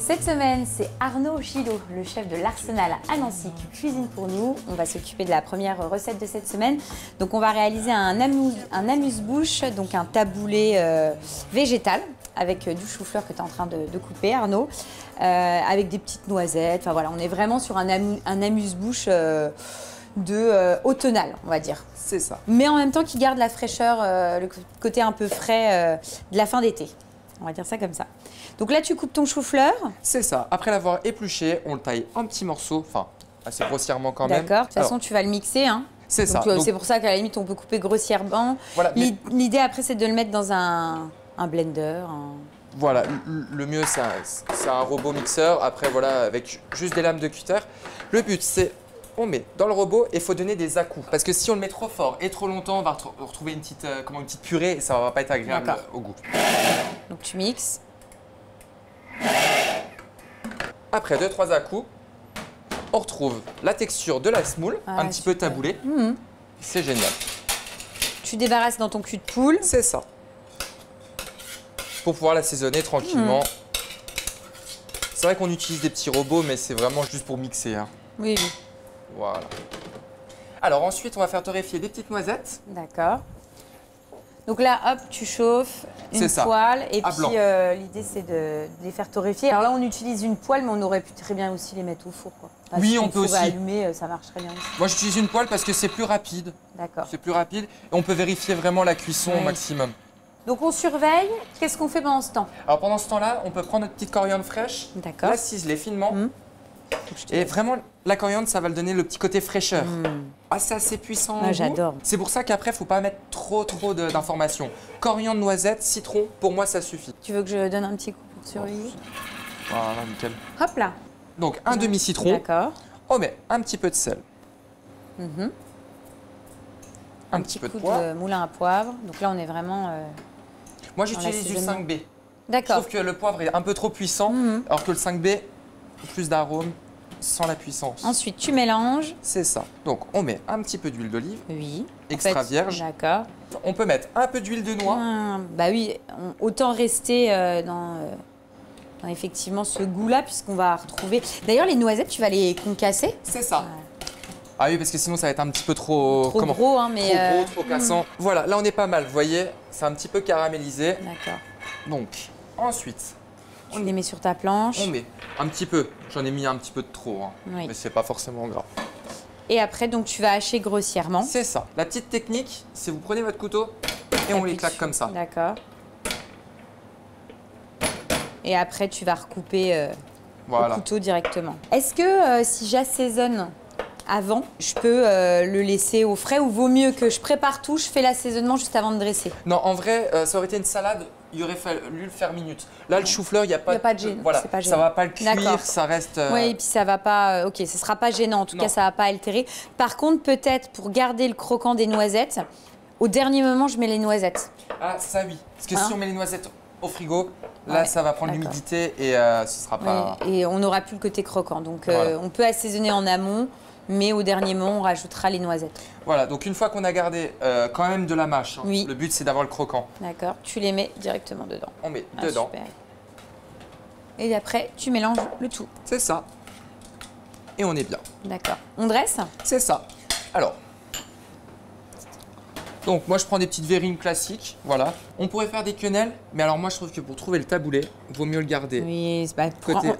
Cette semaine, c'est Arnaud Gillot, le chef de l'Arsenal à Nancy, qui cuisine pour nous. On va s'occuper de la première recette de cette semaine. Donc, on va réaliser un amuse-bouche, donc un taboulé végétal avec du chou-fleur que tu es en train de couper, Arnaud, avec des petites noisettes. Enfin voilà, on est vraiment sur un amuse-bouche automnal, on va dire. C'est ça. Mais en même temps, qui garde la fraîcheur, le côté un peu frais de la fin d'été. On va dire ça comme ça. Donc là, tu coupes ton chou-fleur. C'est ça. Après l'avoir épluché, on le taille en petits morceaux, enfin assez grossièrement quand même. D'accord. De toute façon, tu vas le mixer. Hein. C'est ça. C'est pour ça qu'à la limite, on peut couper grossièrement. Voilà, l'idée après, c'est de le mettre dans un blender. Voilà, le mieux, c'est un robot mixeur. Après, voilà, avec juste des lames de cutter. Le but, c'est on met dans le robot et il faut donner des à-coups. Parce que si on le met trop fort et trop longtemps, on va retrouver une petite purée et ça ne va pas être agréable au goût. Donc tu mixes. Après 2-3 à-coups, on retrouve la texture de la semoule, un petit peu taboulée. C'est génial. Tu débarrasses dans ton cul de poule. C'est ça. Pour pouvoir l'assaisonner tranquillement. C'est vrai qu'on utilise des petits robots, mais c'est vraiment juste pour mixer. Hein. Oui, oui. Voilà. Alors ensuite, on va faire torréfier des petites noisettes. D'accord. Donc là, hop, tu chauffes une poêle et puis l'idée c'est de les faire torréfier. Alors là, on utilise une poêle, mais on aurait pu très bien aussi les mettre au four. Quoi. Oui, on peut aussi. Allumer, ça marcherait bien aussi. Moi, j'utilise une poêle parce que c'est plus rapide. D'accord. C'est plus rapide et on peut vérifier vraiment la cuisson au maximum. Donc on surveille. Qu'est-ce qu'on fait pendant ce temps? Alors pendant ce temps-là, on peut prendre notre petite coriandre fraîche, la ciseler finement. Et vraiment, la coriandre, ça va le donner le petit côté fraîcheur. C'est assez puissant. J'adore. C'est pour ça qu'après, il ne faut pas mettre trop d'informations. Coriandre, noisette, citron, pour moi, ça suffit. Tu veux que je donne un petit coup pour surveiller? Voilà, nickel. Hop là. Donc, un demi-citron. D'accord. On met un petit peu de sel. Un petit peu de poivre. De moulin à poivre. Donc là, on est vraiment... moi, j'utilise du 5B. D'accord. Je trouve que le poivre est un peu trop puissant, alors que le 5B, plus d'arôme, sans la puissance. Ensuite, tu mélanges. C'est ça. Donc, on met un petit peu d'huile d'olive. Oui. Extra vierge. D'accord. On peut mettre un peu d'huile de noix. Bah oui, autant rester dans effectivement ce goût-là, puisqu'on va retrouver... D'ailleurs, les noisettes, tu vas les concasser? C'est ça. Ah oui, parce que sinon, ça va être un petit peu trop... Trop gros, hein, mais... Trop gros, trop cassant. Voilà, là, on est pas mal. Vous voyez, c'est un petit peu caramélisé. D'accord. Donc, ensuite... Tu les mets sur ta planche. On met un petit peu. J'en ai mis un petit peu de trop, hein. Mais c'est pas forcément grave. Et après, donc, tu vas hacher grossièrement. C'est ça. La petite technique, c'est vous prenez votre couteau et on les claque comme ça. D'accord. Et après, tu vas recouper au couteau directement. Est-ce que si j'assaisonne avant, je peux le laisser au frais ou vaut mieux que je prépare tout, je fais l'assaisonnement juste avant de dresser? Non, en vrai, ça aurait été une salade, il aurait fallu le faire minute. Là, le chou-fleur, il n'y a pas de gêne. Voilà, pas gênant. Ça va pas le cuire, ça reste... Oui, et puis ça va pas... ok, ce sera pas gênant, en tout cas, ça va pas altérer. Par contre, peut-être pour garder le croquant des noisettes, au dernier moment, je mets les noisettes. Ah, ça oui. Parce que si on met les noisettes au frigo, là, ça va prendre l'humidité et ce sera pas... Et on n'aura plus le côté croquant. Donc, on peut assaisonner en amont, mais au dernier moment, on rajoutera les noisettes. Voilà, donc une fois qu'on a gardé quand même de la mâche, le but, c'est d'avoir le croquant. D'accord, tu les mets directement dedans. On met dedans. Super. Et après, tu mélanges le tout. C'est ça. Et on est bien. D'accord. On dresse? C'est ça. Alors, donc moi je prends des petites verrines classiques, voilà. On pourrait faire des quenelles, mais alors moi je trouve que pour trouver le taboulé, vaut mieux le garder. Oui,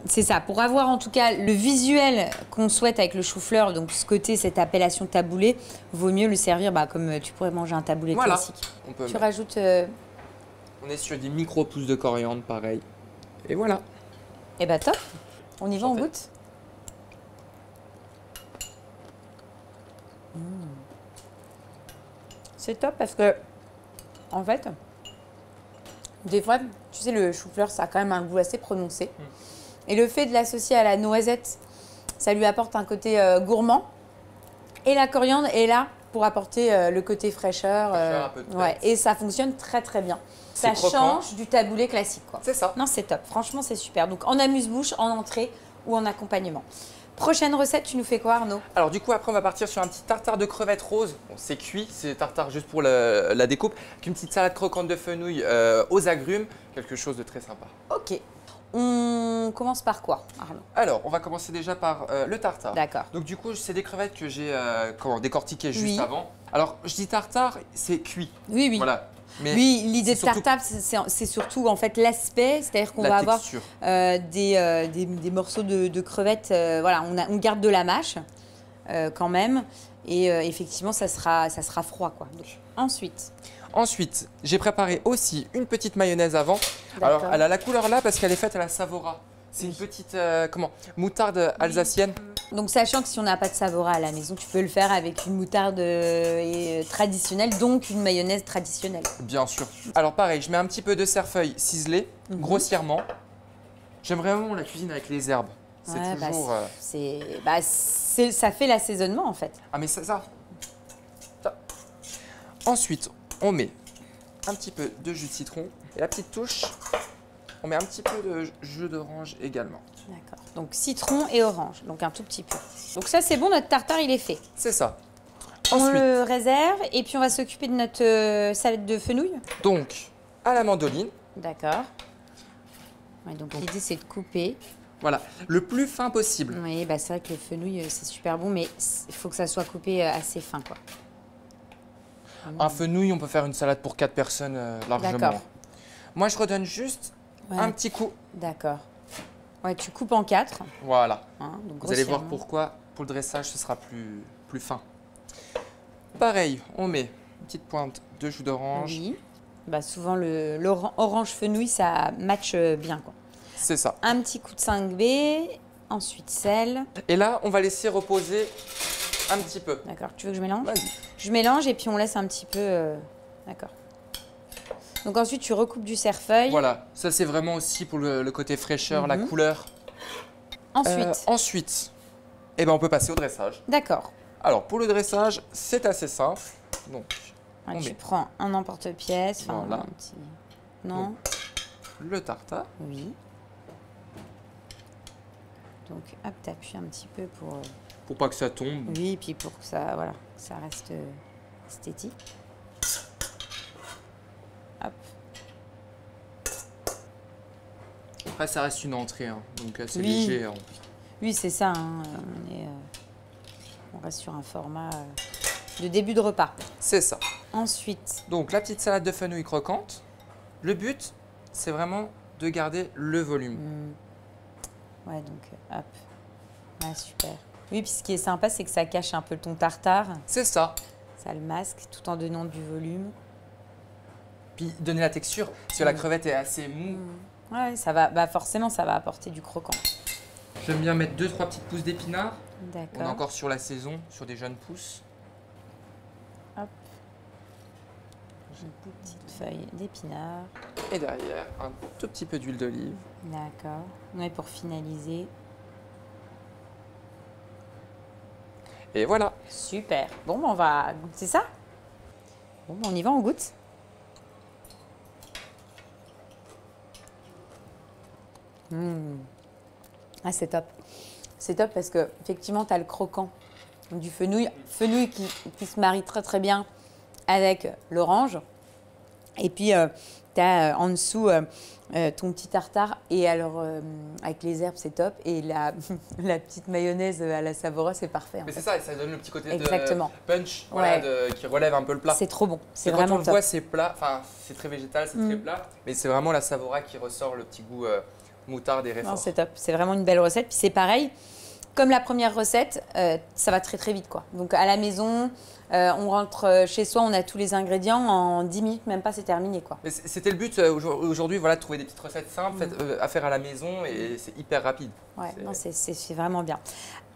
c'est ça. Pour avoir en tout cas le visuel qu'on souhaite avec le chou-fleur, donc ce côté, cette appellation taboulé, vaut mieux le servir comme tu pourrais manger un taboulé classique. Tu rajoutes... On est sur des micro-pousses de coriandre, pareil. Et voilà. Et bah top. On y va, on goûte. C'est top parce que, en fait, des fois, tu sais, le chou-fleur, ça a quand même un goût assez prononcé. Et le fait de l'associer à la noisette, ça lui apporte un côté gourmand. Et la coriandre est là pour apporter le côté fraîcheur. Et ça fonctionne très très bien. Ça change du taboulé classique, quoi. C'est ça. Non, c'est top. Franchement, c'est super. Donc, en amuse-bouche, en entrée ou en accompagnement. Prochaine recette, tu nous fais quoi, Arnaud? Alors du coup, après, on va partir sur un petit tartare de crevettes roses. Bon, c'est cuit, c'est tartare juste pour la découpe. Avec une petite salade croquante de fenouil aux agrumes. Quelque chose de très sympa. Ok. On commence par quoi, Arnaud? Alors, on va commencer déjà par le tartare. D'accord. Donc du coup, c'est des crevettes que j'ai décortiquées juste Oui. avant. Alors, je dis tartare, c'est cuit. Oui, oui. Voilà. Mais Oui, l'idée de c'est surtout tartare, c'est surtout en fait l'aspect, c'est-à-dire qu'on la va avoir texture. des morceaux de crevettes. Voilà, on garde de la mâche quand même, et effectivement, ça sera froid, quoi. Donc, Ensuite, j'ai préparé aussi une petite mayonnaise avant. Alors, D'accord. elle a la couleur là parce qu'elle est faite à la Savora. C'est une petite moutarde alsacienne. Donc, sachant que si on n'a pas de Savora à la maison, tu peux le faire avec une moutarde traditionnelle, donc une mayonnaise traditionnelle. Bien sûr. Alors pareil, je mets un petit peu de cerfeuil ciselé, grossièrement. J'aime vraiment la cuisine avec les herbes. C'est Ouais, toujours... ça fait l'assaisonnement en fait. Ah mais ça. Ensuite, on met un petit peu de jus de citron. Et la petite touche, on met un petit peu de jus d'orange également. D'accord. Donc citron et orange, donc un tout petit peu. Donc ça c'est bon, notre tartare il est fait. C'est ça. On Ensuite, le réserve et puis on va s'occuper de notre salade de fenouil. donc, à la mandoline, D'accord. Ouais, donc l'idée c'est de couper. voilà, le plus fin possible. Oui, bah c'est vrai que le fenouil c'est super bon, mais il faut que ça soit coupé assez fin quoi. Un fenouil, on peut faire une salade pour 4 personnes largement. D'accord. Moi, je redonne juste Ouais. un petit coup. D'accord. Ouais, tu coupes en 4. Voilà. Hein, donc Vous allez voir grossièrement. pourquoi, pour le dressage, ce sera plus fin. Pareil, on met une petite pointe de jus d'orange. Oui. Bah souvent l'orange fenouil ça match bien quoi. C'est ça. Un petit coup de 5B, ensuite sel. Et là, on va laisser reposer un petit peu. D'accord, tu veux que je mélange? Vas-y. Je mélange et puis on laisse un petit peu. D'accord. Donc ensuite tu recoupes du cerfeuil. Voilà, ça c'est vraiment aussi pour le côté fraîcheur, la couleur. Ensuite. Eh ben, on peut passer au dressage. D'accord. Alors, pour le dressage, c'est assez simple. Donc, Ouais, on tu met prends un emporte-pièce. Enfin, Voilà. un petit. Non? le tartare. Oui. Donc hop, t'appuies un petit peu pour. Pour pas que ça tombe. Oui, et puis pour que ça, voilà, que ça reste esthétique. Hop. Après, ça reste une entrée, hein, donc assez Oui. léger. Hein. Oui, c'est ça. Hein, on reste sur un format de début de repas. C'est ça. Ensuite, Donc, la petite salade de fenouil croquante. Le but, c'est vraiment de garder le volume. ouais, donc hop. Ouais, super. Oui, puis ce qui est sympa, c'est que ça cache un peu ton tartare. C'est ça. Ça le masque tout en donnant du volume. Puis, donner la texture, parce que la crevette est assez mou. Ouais, ça va, bah forcément, ça va apporter du croquant. J'aime bien mettre 2-3 petites pousses d'épinards. On est D'accord. encore sur la saison, sur des jeunes pousses. Hop. Une petite feuille d'épinard. Et derrière, un tout petit peu d'huile d'olive. D'accord. Ouais, pour finaliser. Et voilà. Super. Bon, on va goûter ça. Bon, on y va, on goûte. Ah, c'est top. C'est top parce que effectivement, tu as le croquant du fenouil. Fenouil qui se marie très très bien avec l'orange. Et puis, tu as en dessous ton petit tartare. Et alors, avec les herbes, c'est top. Et la petite mayonnaise à la Savora, c'est parfait. Mais c'est ça, et ça donne le petit côté Exactement. de punch voilà, qui relève un peu le plat. C'est trop bon. C'est Quand vraiment on le top. voit, c'est plat, enfin c'est très végétal, c'est très plat, mais c'est vraiment la Savora qui ressort le petit goût moutarde et Non, réfort. c'est top. C'est vraiment une belle recette. Puis c'est pareil, comme la première recette, ça va très très vite, quoi. Donc à la maison, on rentre chez soi, on a tous les ingrédients, en 10 minutes, même pas, c'est terminé, quoi. Mais c'était le but aujourd'hui, voilà, de trouver des petites recettes simples à faire à la maison et c'est hyper rapide. Ouais, non, c'est vraiment bien.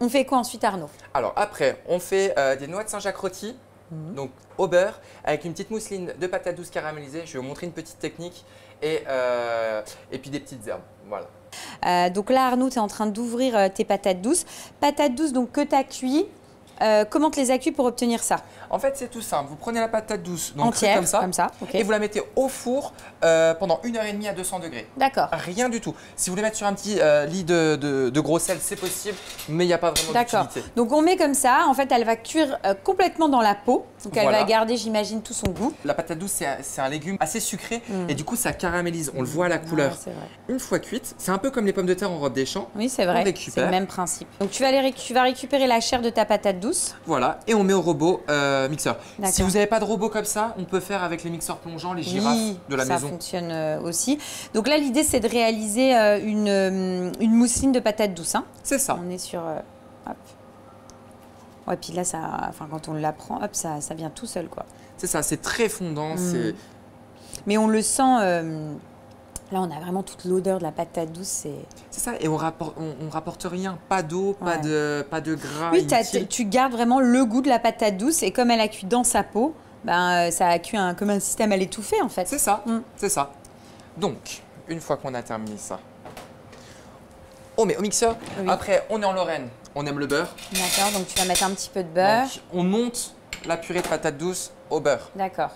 On fait quoi ensuite, Arnaud? Alors après, on fait des noix de Saint-Jacques rôties, donc au beurre, avec une petite mousseline de patates douces caramélisées. Je vais vous montrer une petite technique et puis des petites herbes. Voilà. Donc là, Arnaud, tu es en train d'ouvrir tes patates douces. Patates douces donc, que tu as cuit comment te les as cuits pour obtenir ça? En fait, c'est tout simple. Vous prenez la patate douce, donc crue Entière, comme ça ok. et vous la mettez au four pendant 1h30 à 200 degrés. D'accord. Rien du tout. Si vous voulez mettre sur un petit lit de gros sel, c'est possible, mais il n'y a pas vraiment D'accord. d'utilité. Donc on met comme ça. En fait, elle va cuire complètement dans la peau. Donc elle va garder, j'imagine, tout son goût. La patate douce, c'est un légume assez sucré et du coup, ça caramélise. On le voit à la couleur. Ouais, c'est vrai. Une fois cuite, c'est un peu comme les pommes de terre en robe des champs. Oui, c'est vrai. C'est le même principe. Donc tu vas récupérer la chair de ta patate douce. Voilà, et on met au robot mixeur. Si D'accord. vous n'avez pas de robot comme ça, on peut faire avec les mixeurs plongeants, les girafes de la maison. Ça fonctionne aussi. Donc là, l'idée, c'est de réaliser une mousseline de patate douce. Hein. C'est ça. On est sur... hop. Ouais, puis là, quand on la prend, hop, ça vient tout seul, quoi. C'est ça, c'est très fondant. Mais on le sent... Là, on a vraiment toute l'odeur de la patate douce. C'est ça, et on rapporte rien. Pas d'eau, pas de gras. Oui, tu gardes vraiment le goût de la patate douce. Et comme elle a cuit dans sa peau, ça a cuit comme un système à l'étouffer, en fait. C'est ça, c'est ça. Donc, une fois qu'on a terminé ça, on met au mixeur. Oui. Après, on est en Lorraine, on aime le beurre. D'accord, donc tu vas mettre un petit peu de beurre. Donc, on monte la purée de patate douce au beurre. D'accord.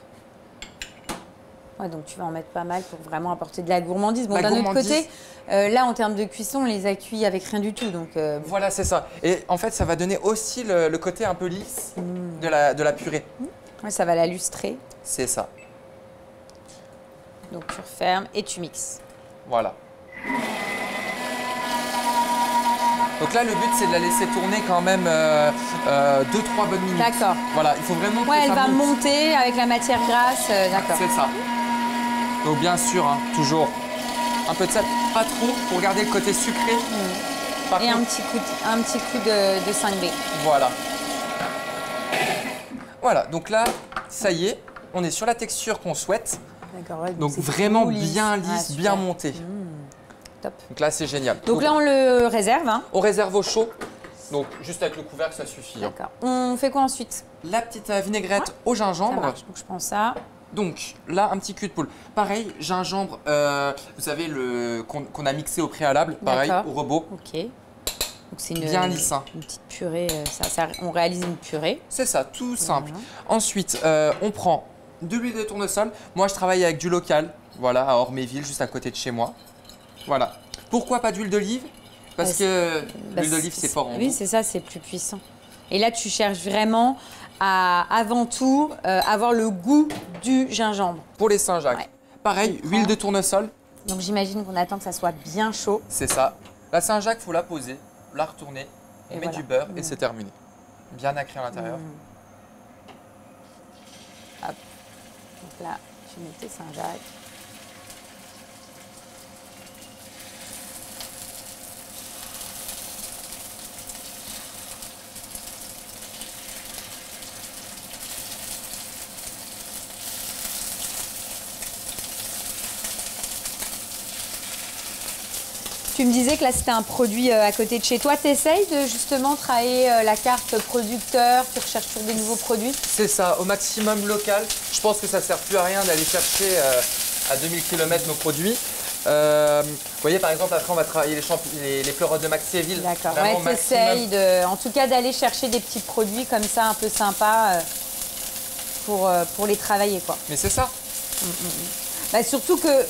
Ouais, donc tu vas en mettre pas mal pour vraiment apporter de la gourmandise. Bon, d'un autre côté, là, en termes de cuisson, on les a cuits avec rien du tout. Donc, voilà, c'est ça. Et en fait, ça va donner aussi le côté un peu lisse de la purée. Ouais, ça va la lustrer. C'est ça. Donc tu refermes et tu mixes. Voilà. Donc là, le but, c'est de la laisser tourner quand même 2-3 bonnes minutes. D'accord. Voilà, il faut vraiment que elle va monter avec la matière grasse. D'accord. C'est ça. Donc bien sûr, hein, toujours un peu de sel, pas trop pour garder le côté sucré. Et un petit coup de cinglé. Voilà. Voilà, donc là, ça y est, on est sur la texture qu'on souhaite. D'accord. Ouais, donc vraiment bien lisse, bien monté. Top. Donc là, c'est génial. Donc là, on le réserve. Hein. On réserve au chaud. Donc juste avec le couvercle, ça suffit. D'accord. On fait quoi ensuite? La petite vinaigrette au gingembre. Ça marche. Donc je prends ça. Donc là, un petit cul de poule. Pareil, gingembre, vous savez, qu'on a mixé au préalable. Pareil, au robot. Ok. Donc c'est bien lisse. Une petite purée. On réalise une purée. C'est ça, tout simple. Ensuite, on prend de l'huile de tournesol. Moi, je travaille avec du local. Voilà, à Orméville, juste à côté de chez moi. Voilà. Pourquoi pas d'huile d'olive? Parce que l'huile d'olive, c'est fort en goût. Oui, c'est ça, c'est plus puissant. Et là, tu cherches vraiment à, avant tout, avoir le goût du gingembre. Pour les Saint-Jacques. Ouais. Pareil, huile de tournesol. Donc, j'imagine qu'on attend que ça soit bien chaud. C'est ça. La Saint-Jacques, il faut la poser, la retourner, on met du beurre et c'est terminé. Bien nacré à l'intérieur. Hop. Donc là, tu mets tes Saint-Jacques. Tu me disais que là, c'était un produit à côté de chez toi. Tu essayes de justement travailler la carte producteur, tu recherches sur des nouveaux produits? C'est ça, au maximum local. Je pense que ça ne sert plus à rien d'aller chercher à 2000 km nos produits. Vous voyez, par exemple, après, on va travailler les pleurotes de Maxéville. D'accord, ouais, t'essayes en tout cas d'aller chercher des petits produits comme ça, un peu sympas pour les travailler, quoi. Mais c'est ça. Bah, surtout que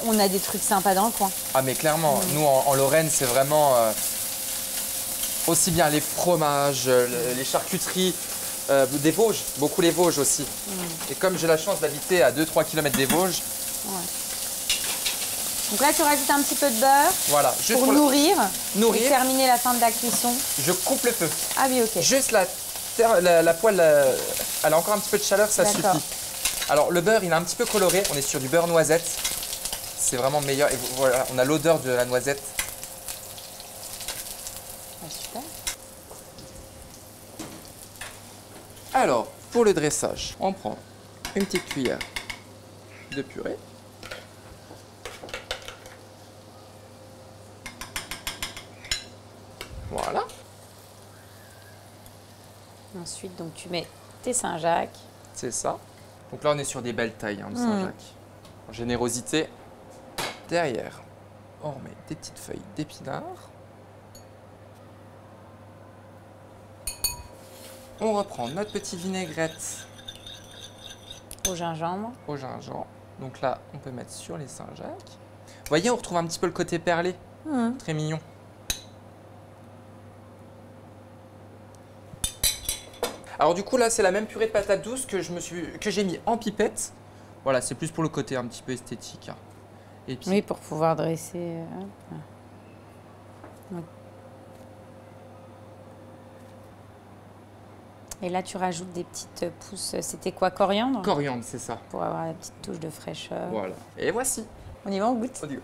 on a des trucs sympas dans le coin. Ah mais clairement, nous en Lorraine, c'est vraiment aussi bien les fromages, les charcuteries, des Vosges, beaucoup les Vosges aussi. Et comme j'ai la chance d'habiter à 2-3 km des Vosges. Donc là, tu rajoutes un petit peu de beurre. Voilà, juste pour nourrir. Nourrir. Et terminer la fin de la cuisson. Je coupe le feu. Ah oui, ok. Juste la poêle, elle a encore un petit peu de chaleur, ça suffit. Alors le beurre, il est un petit peu coloré. On est sur du beurre noisette. C'est vraiment meilleur. Et voilà, on a l'odeur de la noisette. Ah, super. Alors, pour le dressage, on prend une petite cuillère de purée. Voilà. Ensuite, donc tu mets tes Saint-Jacques. C'est ça. Donc là, on est sur des belles tailles de Saint-Jacques. En générosité. Derrière, on remet des petites feuilles d'épinards. On reprend notre petite vinaigrette Au gingembre. au gingembre. Donc là, on peut mettre sur les Saint-Jacques. Vous voyez, on retrouve un petit peu le côté perlé. Très mignon. Alors du coup, là, c'est la même purée de patates douces que j'ai mis en pipette. Voilà, c'est plus pour le côté un petit peu esthétique. Et puis, Oui, pour pouvoir dresser. Ouais. Et là, tu rajoutes des petites pousses. C'était quoi, coriandre? coriandre, c'est ça. Pour avoir la petite touche de fraîcheur. Voilà. Et voici. On y va, on goûte? On y va.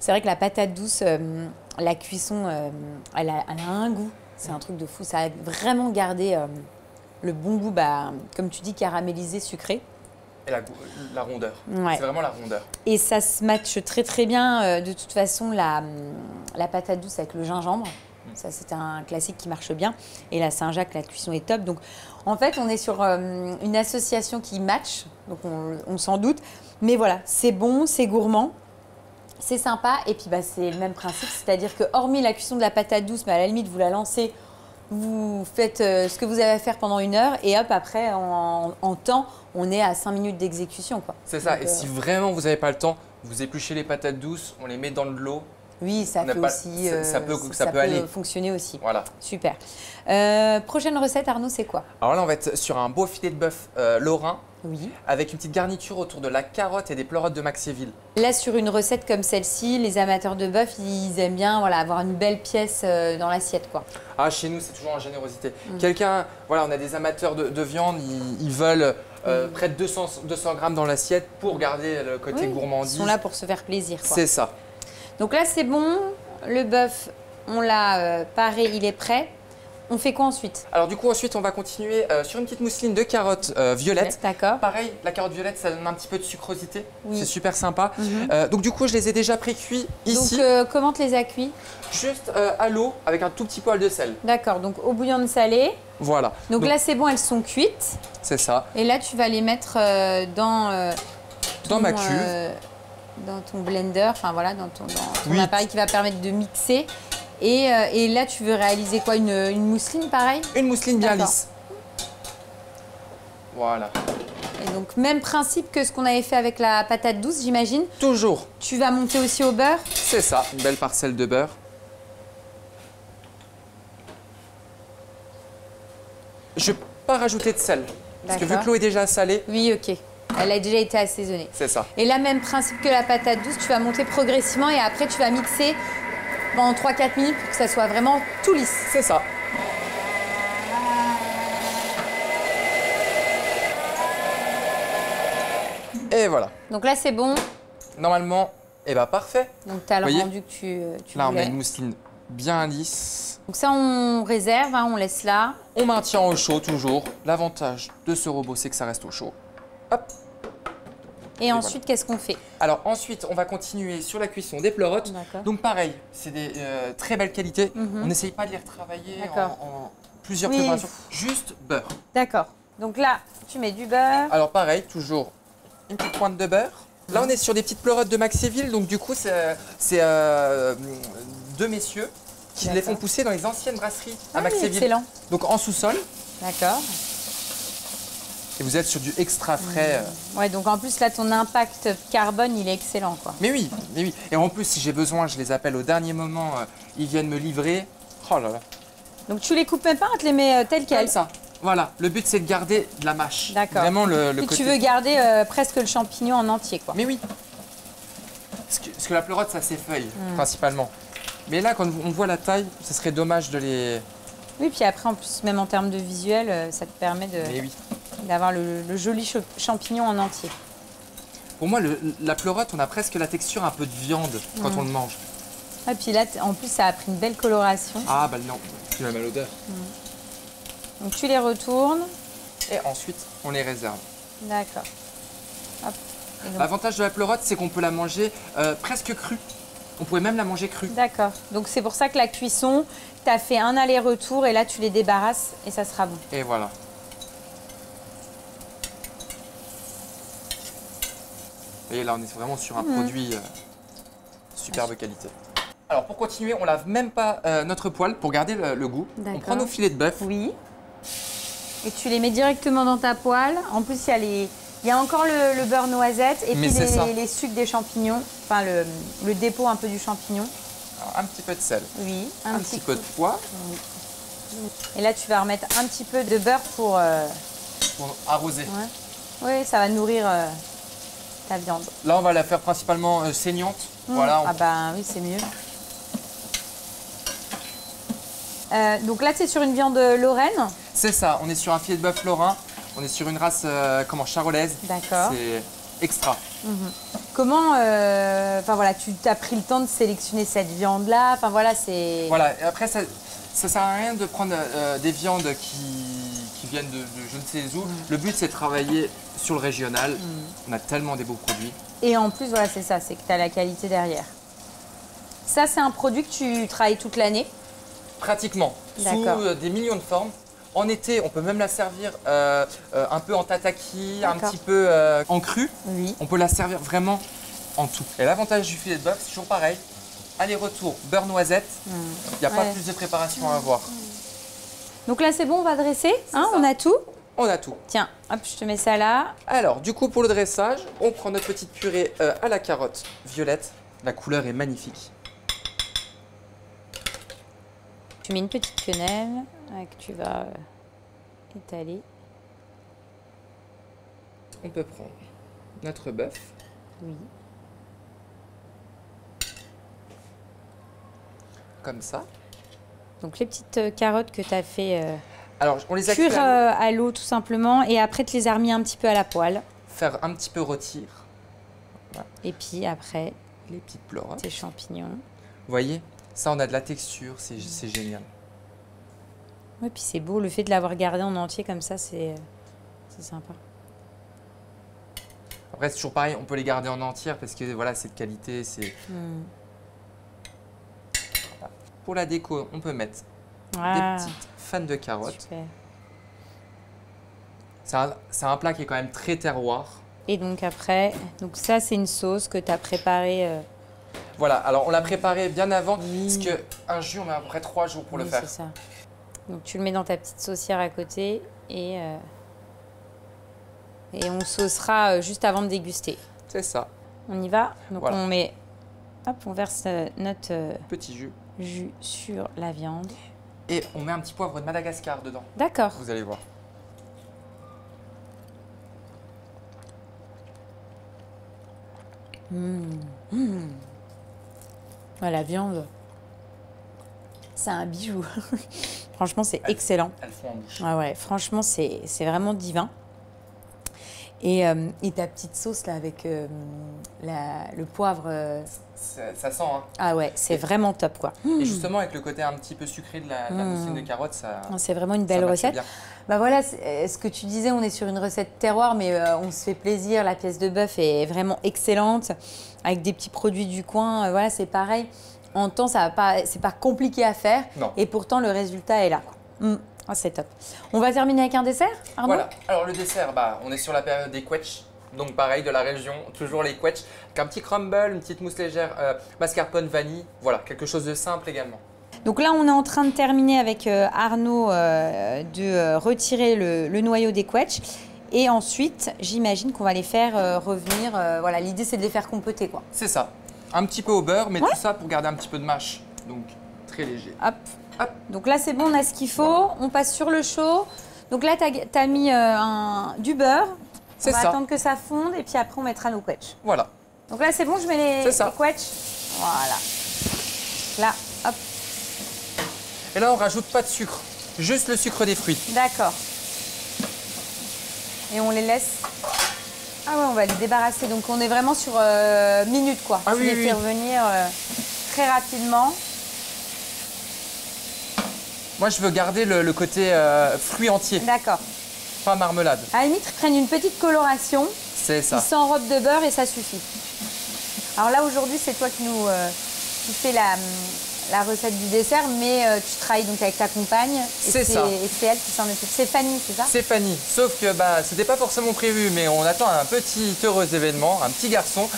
C'est vrai que la patate douce, la cuisson, elle a un goût. C'est un truc de fou. Ça a vraiment gardé le bon goût, comme tu dis, caramélisé, sucré. Et la rondeur. Ouais. C'est vraiment la rondeur. Et ça se matche très très bien. De toute façon, la patate douce avec le gingembre, ça c'est un classique qui marche bien. Et la Saint-Jacques, la cuisson est top. Donc en fait, on est sur une association qui match. Donc on s'en doute. Mais voilà, c'est bon, c'est gourmand. C'est sympa et puis c'est le même principe, c'est-à-dire que hormis la cuisson de la patate douce, mais à la limite vous la lancez, vous faites ce que vous avez à faire pendant 1 heure et hop après en temps on est à 5 minutes d'exécution quoi. C'est ça. Donc, et si vraiment vous n'avez pas le temps, vous épluchez les patates douces, on les met dans de l'eau. oui, ça peut aussi, ça peut aller. Fonctionner aussi. Voilà. Super. Prochaine recette, Arnaud, c'est quoi? Alors là, on va être sur un beau filet de bœuf lorrain. Oui. Avec une petite garniture autour de la carotte et des pleurotes de Maxéville. Là, sur une recette comme celle-ci, les amateurs de bœuf, ils aiment bien avoir une belle pièce dans l'assiette, quoi. Ah, chez nous, c'est toujours en générosité. Quelqu'un, voilà, on a des amateurs de viande, ils veulent près de 200 grammes dans l'assiette pour garder le côté gourmandise. Ils sont là pour se faire plaisir, quoi. C'est ça. Donc là, c'est bon. Le bœuf, on l'a paré, il est prêt. On fait quoi ensuite? Alors du coup, ensuite, on va continuer sur une petite mousseline de carottes violettes. D'accord. Pareil, la carotte violette, ça donne un petit peu de sucrosité. Oui. C'est super sympa. Donc du coup, je les ai déjà pré-cuits ici. Donc comment tu les as cuits? Juste à l'eau avec un tout petit poil de sel. D'accord, donc au bouillon de salé. Voilà. Donc là, c'est bon, elles sont cuites. C'est ça. Et là, tu vas les mettre dans ma cuve. Dans ton blender, enfin voilà, dans ton Oui. appareil qui va permettre de mixer. Et là, tu veux réaliser quoi? Une mousseline, pareil? Une mousseline bien D'accord. lisse. Voilà. Et donc, même principe que ce qu'on avait fait avec la patate douce, j'imagine. Toujours. Tu vas monter aussi au beurre? C'est ça, une belle parcelle de beurre. Je ne vais pas rajouter de sel. Parce que vu que l'eau est déjà salée, Oui, ok. Elle a déjà été assaisonnée. c'est ça. Et là, même principe que la patate douce, tu vas monter progressivement et après, tu vas mixer pendant 3-4 minutes pour que ça soit vraiment tout lisse. C'est ça. Et voilà. Donc là, c'est bon. Normalement, parfait. Donc, tu as le Voyez, rendu que tu Là, on a voulais. une mousseline bien lisse. Donc ça, on réserve, on laisse là. On maintient au chaud toujours. L'avantage de ce robot, c'est que ça reste au chaud. Hop. Et ensuite, qu'est-ce qu'on fait? Alors ensuite, on va continuer sur la cuisson des pleurotes. D'accord. Donc pareil, c'est des très belles qualités. Mhm. On n'essaye pas de les retravailler D'accord. en plusieurs Oui. préparations. Juste beurre. D'accord. Donc là, tu mets du beurre. Alors pareil, toujours une petite pointe de beurre. Là, on est sur des petites pleurotes de Maxéville. Donc du coup, c'est deux messieurs qui les font pousser dans les anciennes brasseries à Oui, Maxéville. excellent. Donc en sous-sol. D'accord. Et vous êtes sur du extra frais. Ouais, donc en plus, là, ton impact carbone, il est excellent, quoi. Mais oui, mais oui. Et en plus, si j'ai besoin, je les appelle au dernier moment. Ils viennent me livrer. Oh là là. Donc tu les coupes même pas, tu les mets telles Comme quelles. ça. Voilà. Le but, c'est de garder de la mâche. D'accord. Vraiment le Et côté. tu veux garder presque le champignon en entier, quoi. Mais oui. Parce que la pleurote, ça s'effeuille, principalement. Mais là, quand on voit la taille, ce serait dommage de les. Oui, puis après, en plus, même en termes de visuel, ça te permet Mais oui. d'avoir le joli champignon en entier. Pour moi, la pleurote, on a presque la texture un peu de viande quand on le mange. Et puis là, en plus, ça a pris une belle coloration. Ah, bah non. Tu as mal l'odeur. Donc tu les retournes. Et ensuite, on les réserve. D'accord. Hop. Et donc- L'avantage de la pleurote, c'est qu'on peut la manger presque crue. On pourrait même la manger crue. D'accord. Donc c'est pour ça que la cuisson, tu as fait un aller-retour et là, tu les débarrasses et ça sera bon. Et voilà. voyez, là, on est vraiment sur un produit superbe qualité. Alors, pour continuer, on lave même pas notre poêle pour garder le goût. On prend nos filets de bœuf. Oui. Et tu les mets directement dans ta poêle. En plus, il y a encore le beurre noisette et puis les sucs des champignons, enfin le dépôt un peu du champignon. Alors, un petit peu de sel. Oui. Un petit peu de poivre. Oui. Et là, tu vas remettre un petit peu de beurre pour arroser. Ouais. Oui, ça va nourrir ta viande. Là, on va la faire principalement saignante. Voilà. Ah bah oui, c'est mieux. Donc là, tu es sur une viande lorraine. C'est ça, on est sur un filet de bœuf lorrain. On est sur une race charolaise. D'accord. C'est extra. Comment, enfin voilà, tu t'as pris le temps de sélectionner cette viande-là. Enfin voilà, c'est. Voilà. Et après, ça sert à rien de prendre des viandes qui viennent de je ne sais où. Le but, c'est de travailler sur le régional. On a tellement des beaux produits. Et en plus, voilà, c'est ça, c'est que tu as la qualité derrière. Ça, c'est un produit que tu travailles toute l'année? Pratiquement, sous des millions de formes. En été, on peut même la servir un peu en tataki, un petit peu en cru. Oui. On peut la servir vraiment en tout. Et l'avantage du filet de bœuf, c'est toujours pareil. Aller-retour, beurre noisette. Il n'y a pas plus de préparation à avoir. Donc là, c'est bon, on va dresser. Hein, on a tout? On a tout. Tiens, hop, je te mets ça là. Alors, du coup, pour le dressage, on prend notre petite purée à la carotte violette. La couleur est magnifique. Tu mets une petite quenelle que tu vas étaler. On peut prendre notre bœuf. Oui. Comme ça. Donc les petites carottes que tu as fait alors, on les a cuire à l'eau tout simplement et après tu les as remis un petit peu à la poêle. Faire un petit peu rôtir. Voilà. Et puis après, les petites pleurs. Tes champignons. Vous voyez, ça on a de la texture, c'est génial. Oui, puis c'est beau, le fait de l'avoir gardé en entier comme ça, c'est sympa. Après, c'est toujours pareil, on peut les garder en entière parce que voilà, c'est de qualité. Voilà. Pour la déco, on peut mettre des petites fans de carottes. C'est un plat qui est quand même très terroir. Et donc après, ça c'est une sauce que tu as préparée. Voilà, alors on l'a préparée bien avant parce qu'un jus, on met à peu près 3 jours pour le faire. C'est ça. Donc tu le mets dans ta petite saucière à côté et on saucera juste avant de déguster. C'est ça. On y va. Donc on met, hop, on verse notre petit jus sur la viande. Et on met un petit poivre de Madagascar dedans. D'accord. Vous allez voir. Ah, la viande, c'est un bijou. Franchement, c'est excellent. Elles font en bouche. Ah ouais, franchement, c'est vraiment divin. Et ta petite sauce là avec le poivre. Ça sent, hein. Ah ouais, c'est vraiment top quoi. Et justement, avec le côté un petit peu sucré de la mousseline de carotte, ça. C'est vraiment une belle recette. Bien. Bah voilà, ce que tu disais, on est sur une recette terroir, mais on se fait plaisir. La pièce de bœuf est vraiment excellente, avec des petits produits du coin. Voilà, c'est pareil. En temps, c'est pas compliqué à faire. Non. Et pourtant, le résultat est là. Ah, c'est top. On va terminer avec un dessert, Arnaud ? Voilà. Alors le dessert, on est sur la période des quetchs. Donc pareil, de la région, toujours les quetchs. Avec un petit crumble, une petite mousse légère, mascarpone, vanille. Voilà, quelque chose de simple également. Donc là, on est en train de terminer avec Arnaud de retirer le noyau des quetchs. Et ensuite, j'imagine qu'on va les faire revenir. Voilà, l'idée, c'est de les faire compoter, quoi. C'est ça. Un petit peu au beurre, mais tout ça pour garder un petit peu de mâche. Donc très léger. Hop. Hop. Donc là, c'est bon, on a ce qu'il faut. On passe sur le chaud. Donc là, tu as mis du beurre. On va attendre que ça fonde et puis après, on mettra nos quetchs. Voilà. Donc là, c'est bon, je mets les quetchs. Voilà. Là, hop. Et là, on rajoute pas de sucre. Juste le sucre des fruits. D'accord. Et on les laisse. Ah ouais, on va les débarrasser. Donc on est vraiment sur minutes, quoi. Ah, tu les fais revenir très rapidement. Moi, je veux garder le côté fruit entier. D'accord. Pas marmelade. À la limite, ils prennent une petite coloration. C'est ça. Ils s'enrobent de beurre et ça suffit. Alors là, aujourd'hui, c'est toi qui nous fais la recette du dessert, mais tu travailles donc avec ta compagne. C'est ça. Et c'est elle qui s'en occupe. C'est Fanny, c'est ça? C'est Fanny. Sauf que c'était pas forcément prévu, mais on attend un petit heureux événement, un petit garçon.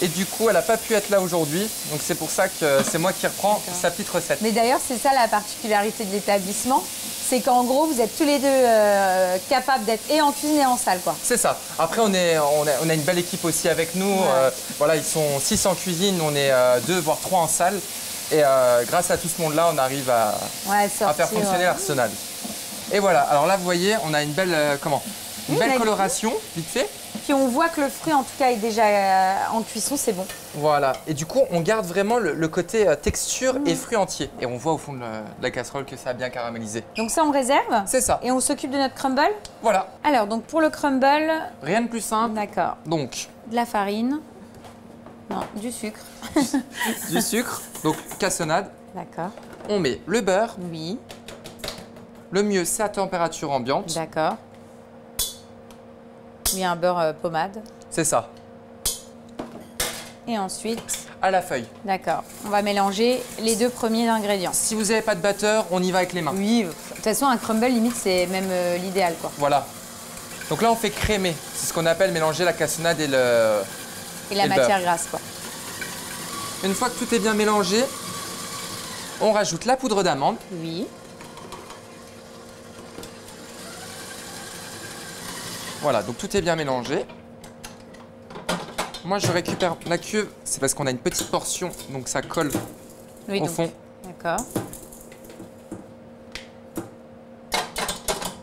Et du coup, elle n'a pas pu être là aujourd'hui. Donc c'est pour ça que c'est moi qui reprends sa petite recette. Mais d'ailleurs, c'est ça la particularité de l'établissement. C'est qu'en gros, vous êtes tous les deux capables d'être et en cuisine et en salle, quoi. C'est ça. Après, on a une belle équipe aussi avec nous. Ouais. Voilà, ils sont 6 en cuisine, on est 2 voire 3 en salle. Et grâce à tout ce monde-là, on arrive à faire fonctionner l'arsenal. Et voilà. Alors là, vous voyez, on a une belle, une belle coloration, vite fait. Puis on voit que le fruit, en tout cas, est déjà en cuisson, c'est bon. Voilà. Et du coup, on garde vraiment le côté texture et fruit entier. Et on voit au fond de la casserole que ça a bien caramélisé. Donc ça, on réserve. C'est ça. Et on s'occupe de notre crumble. Voilà. Alors, donc pour le crumble... Rien de plus simple. D'accord. Donc, de la farine. Non, du sucre. du sucre. Donc, cassonade. D'accord. On met le beurre. Oui. Le mieux, c'est à température ambiante. D'accord. Oui, un beurre pommade. C'est ça. Et ensuite, à la feuille. D'accord. On va mélanger les 2 premiers ingrédients. Si vous n'avez pas de batteur, on y va avec les mains. Oui, de toute façon, un crumble, limite, c'est même l'idéal, quoi. Voilà. Donc là, on fait crémer. C'est ce qu'on appelle mélanger la cassonade et la matière grasse, quoi. Une fois que tout est bien mélangé, on rajoute la poudre d'amande. Oui. Voilà, donc tout est bien mélangé. Moi, je récupère la cuve, c'est parce qu'on a une petite portion, donc ça colle au fond. D'accord.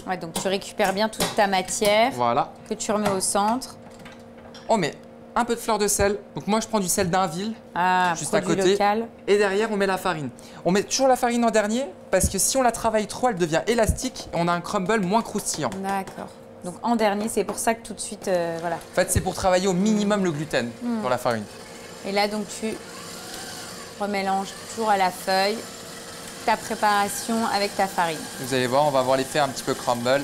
Ouais, donc tu récupères bien toute ta matière. Voilà. Que tu remets au centre. On met un peu de fleur de sel. Donc moi, je prends du sel d'Inville, juste à côté. Local. Et derrière, on met la farine. On met toujours la farine en dernier, parce que si on la travaille trop, elle devient élastique et on a un crumble moins croustillant. D'accord. Donc en dernier, c'est pour ça que tout de suite, voilà. En fait, c'est pour travailler au minimum le gluten dans la farine. Et là, donc, tu remélanges toujours à la feuille ta préparation avec ta farine. Vous allez voir, on va avoir l'effet un petit peu crumble.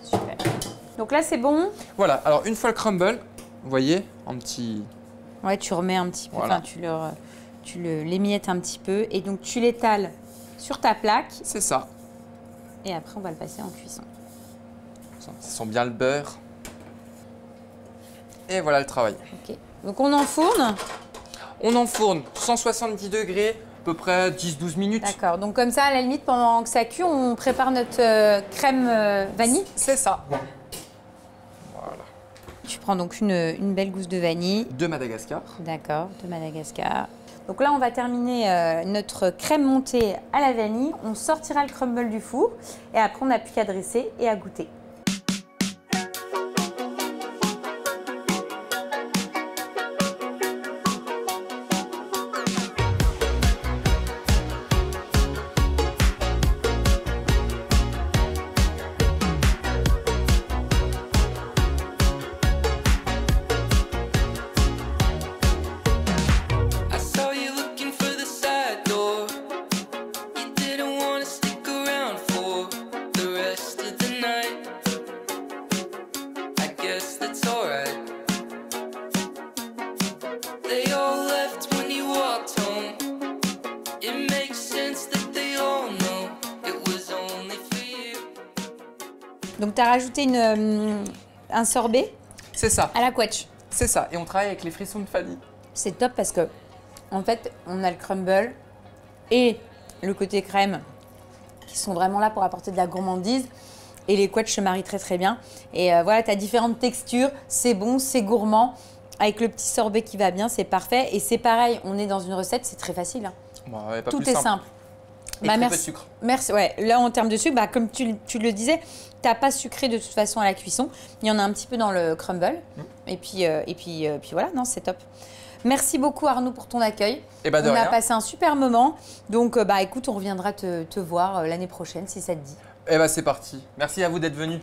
Super. Donc là, c'est bon. Voilà, alors une fois le crumble, vous voyez, en petit... Ouais, tu remets un petit peu, voilà. Enfin, tu l'émiettes un petit peu et donc tu l'étales sur ta plaque. C'est ça. Et après, on va le passer en cuisson. Ça sent bien le beurre. Et voilà le travail. Ok. Donc on enfourne. On enfourne 170 degrés, à peu près 10-12 minutes. D'accord. Donc comme ça, à la limite, pendant que ça cuit, on prépare notre crème vanille. C'est ça. Voilà. Tu prends donc une belle gousse de vanille. De Madagascar. D'accord, de Madagascar. Donc là, on va terminer notre crème montée à la vanille. On sortira le crumble du four et après, on n'a plus qu'à dresser et à goûter. Donc, tu as rajouté un sorbet. C'est ça. À la couetch. C'est ça. Et on travaille avec les frissons de Fanny. C'est top parce que, en fait, on a le crumble et le côté crème qui sont vraiment là pour apporter de la gourmandise. Et les couetch se marient très très bien. Et voilà, tu as différentes textures. C'est bon, c'est gourmand. Avec le petit sorbet qui va bien, c'est parfait. Et c'est pareil, on est dans une recette, c'est très facile. Hein. Bon, ouais, pas tout plus est simple. Et très peu de sucre. Merci. Ouais. Là, en termes de sucre, comme tu le disais, tu n'as pas sucré de toute façon à la cuisson. Il y en a un petit peu dans le crumble. Et puis voilà, non, c'est top. Merci beaucoup Arnaud pour ton accueil. Et bah de rien. On a passé un super moment. Donc écoute, on reviendra te voir l'année prochaine si ça te dit. Et bah c'est parti. Merci à vous d'être venus.